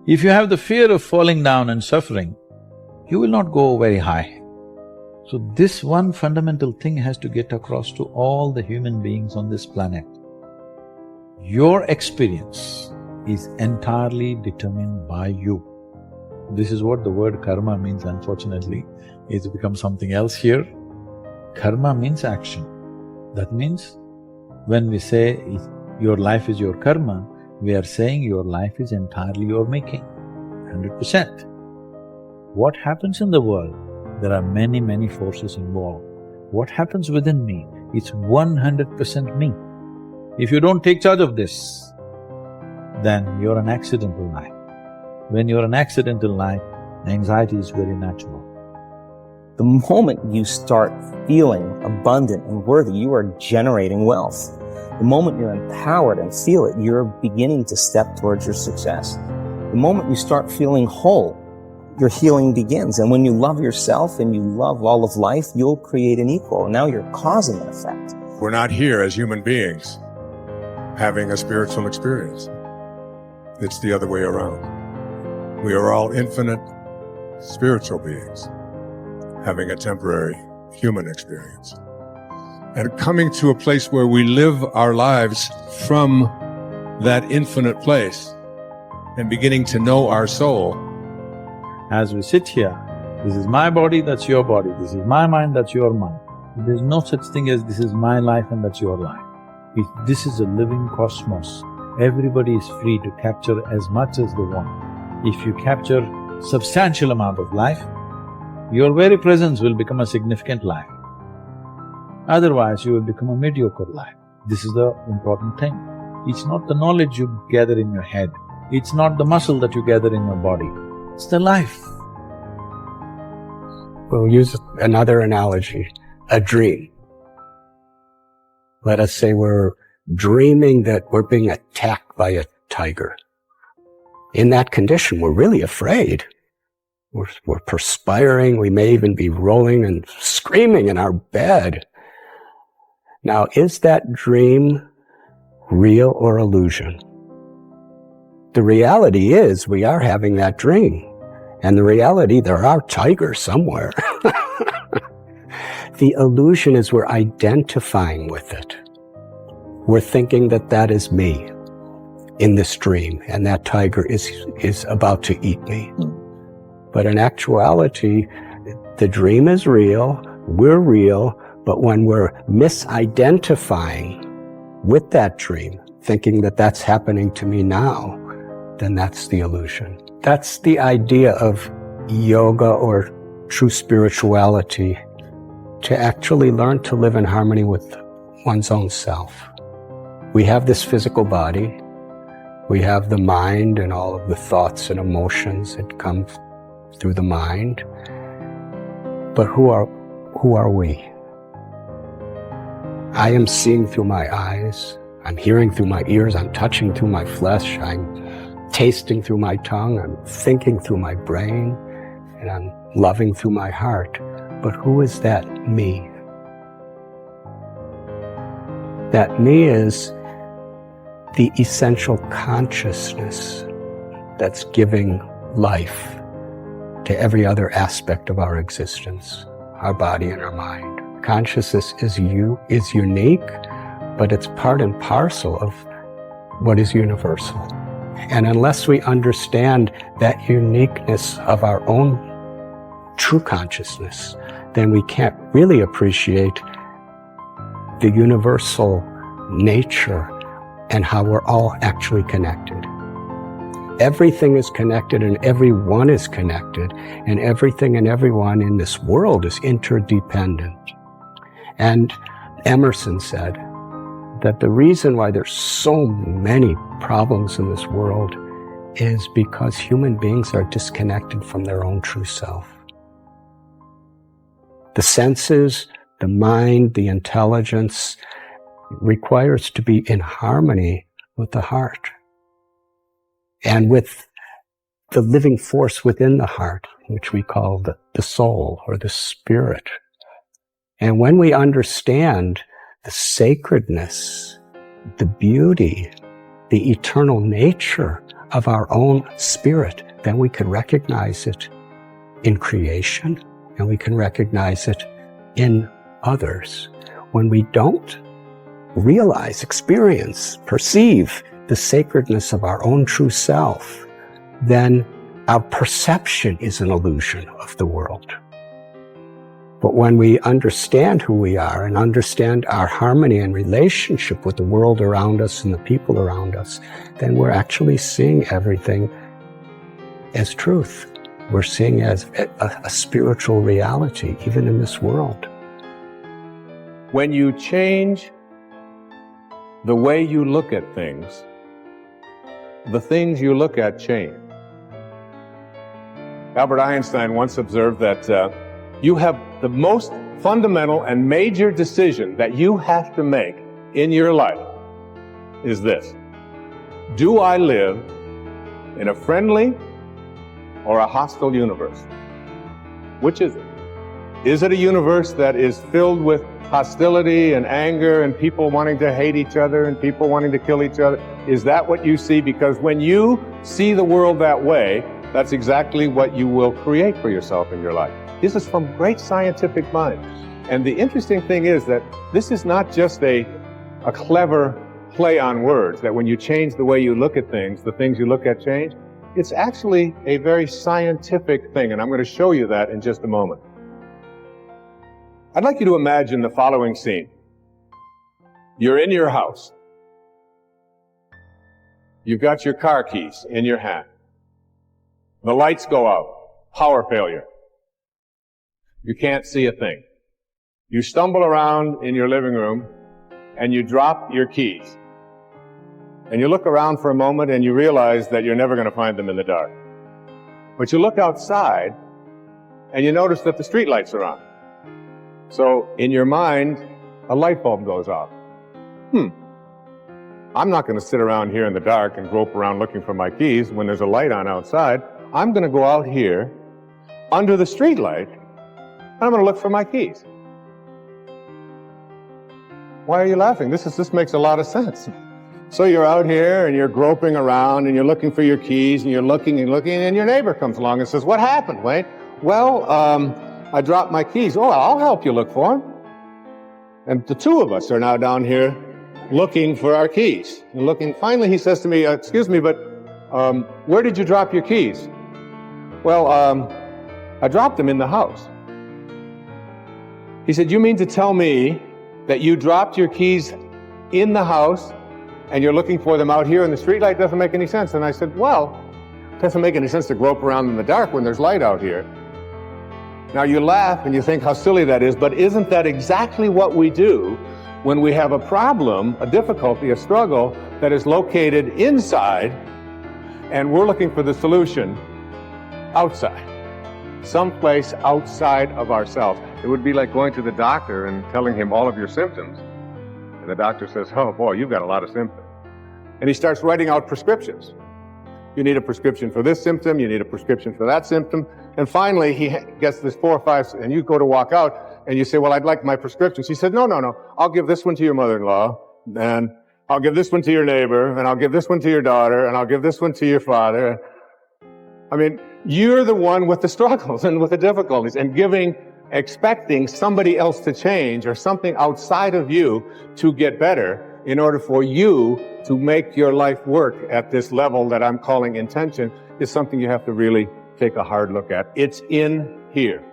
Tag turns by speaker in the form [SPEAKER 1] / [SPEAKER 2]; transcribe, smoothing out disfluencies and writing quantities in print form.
[SPEAKER 1] If you have the fear of falling down and suffering, you will not go very high. So this one fundamental thing has to get across to all the human beings on this planet. Your experience is entirely determined by you. This is what the word karma means, unfortunately. It's become something else here. Karma means action. That means when we say your life is your karma, we are saying your life is entirely your making, 100%. What happens in the world? There are many, many forces involved. What happens within me, it's 100% me. If you don't take charge of this, then you're an accidental life. When you're an accidental life, anxiety is very natural.
[SPEAKER 2] The moment you start feeling abundant and worthy, you are generating wealth. The moment you're empowered and feel it, you're beginning to step towards your success. The moment you start feeling whole, your healing begins. And when you love yourself and you love all of life, you'll create an equal. Now you're causing an effect.
[SPEAKER 3] We're not here as human beings having a spiritual experience. It's the other way around. We are all infinite spiritual beings having a temporary human experience. And coming to a place where we live our lives from that infinite place and beginning to know our soul.
[SPEAKER 1] As we sit here, this is my body, that's your body, this is my mind, that's your mind. There's no such thing as this is my life and that's your life. This is a living cosmos. Everybody is free to capture as much as they want. If you capture substantial amount of life, your very presence will become a significant life. Otherwise, you will become a mediocre life. This is the important thing. It's not the knowledge you gather in your head, it's not the muscle that you gather in your body, it's the life.
[SPEAKER 4] We'll use another analogy, a dream. Let us say we're dreaming that we're being attacked by a tiger. In that condition, we're really afraid. We're perspiring, we may even be rolling and screaming in our bed. Now, is that dream real or illusion? The reality is we are having that dream. And the reality, there are tigers somewhere. The illusion is we're identifying with it. We're thinking that that is me in this dream, and that tiger is about to eat me. But in actuality, the dream is real, we're real, but when we're misidentifying with that dream, thinking that that's happening to me now, then that's the illusion. That's the idea of yoga or true spirituality, to actually learn to live in harmony with one's own self. We have this physical body, we have the mind and all of the thoughts and emotions that come through the mind, but who are we? I am seeing through my eyes, I'm hearing through my ears, I'm touching through my flesh, I'm tasting through my tongue, I'm thinking through my brain, and I'm loving through my heart. But who is that me? That me is the essential consciousness that's giving life to every other aspect of our existence, our body and our mind. Consciousness is unique, but it's part and parcel of what is universal. And unless we understand that uniqueness of our own true consciousness, then we can't really appreciate the universal nature and how we're all actually connected. Everything is connected and everyone is connected, and everything and everyone in this world is interdependent. And Emerson said that the reason why there's so many problems in this world is because human beings are disconnected from their own true self. The senses, the mind, the intelligence requires to be in harmony with the heart and with the living force within the heart, which we call the soul or the spirit. And when we understand the sacredness, the beauty the eternal nature of our own spirit, then we can recognize it in creation, and we can recognize it in others. When we don't realize, experience, perceive the sacredness of our own true self, then our perception is an illusion of the world. But when we understand who we are and understand our harmony and relationship with the world around us and the people around us, then we're actually seeing everything as truth. We're seeing it as a spiritual reality, even in this world.
[SPEAKER 5] When you change the way you look at things, the things you look at change. Albert Einstein once observed that you have the most fundamental and major decision that you have to make in your life is this: do I live in a friendly or a hostile universe? Which is it? Is it a universe that is filled with hostility and anger and people wanting to hate each other and people wanting to kill each other? Is that what you see? Because when you see the world that way, that's exactly what you will create for yourself in your life. This is from great scientific minds. And the interesting thing is that this is not just a clever play on words, that when you change the way you look at things, the things you look at change. It's actually a very scientific thing, and I'm going to show you that in just a moment. I'd like you to imagine the following scene. You're in your house. You've got your car keys in your hand. The lights go out. Power failure. You can't see a thing. You stumble around in your living room and you drop your keys. And you look around for a moment and you realize that you're never going to find them in the dark. But you look outside and you notice that the street lights are on. So in your mind, a light bulb goes off. I'm not going to sit around here in the dark and grope around looking for my keys when there's a light on outside. I'm going to go out here under the street light and I'm going to look for my keys. Why are you laughing? This makes a lot of sense. So you're out here and you're groping around and you're looking for your keys and you're looking and your neighbor comes along and says, "What happened, Wayne?" "Well, I dropped my keys." "Oh, I'll help you look for them." And the two of us are now down here looking for our keys. And looking. Finally, he says to me, "Excuse me, but where did you drop your keys?" "Well, I dropped them in the house." He said, "You mean to tell me that you dropped your keys in the house and you're looking for them out here in the streetlight? Doesn't make any sense." And I said, "Well, it doesn't make any sense to grope around in the dark when there's light out here." Now you laugh and you think how silly that is, but isn't that exactly what we do when we have a problem, a difficulty, a struggle that is located inside and we're looking for the solution outside, someplace outside of ourselves? It would be like going to the doctor and telling him all of your symptoms. And the doctor says, "Oh boy, you've got a lot of symptoms." And he starts writing out prescriptions. You need a prescription for this symptom, you need a prescription for that symptom. And finally, he gets this 4 or 5, and you go to walk out, and you say, "Well, I'd like my prescriptions." He said, No, I'll give this one to your mother-in-law, and I'll give this one to your neighbor, and I'll give this one to your daughter, and I'll give this one to your father. I mean, you're the one with the struggles and with the difficulties, and expecting somebody else to change or something outside of you to get better in order for you to make your life work at this level that I'm calling intention is something you have to really take a hard look at. It's in here.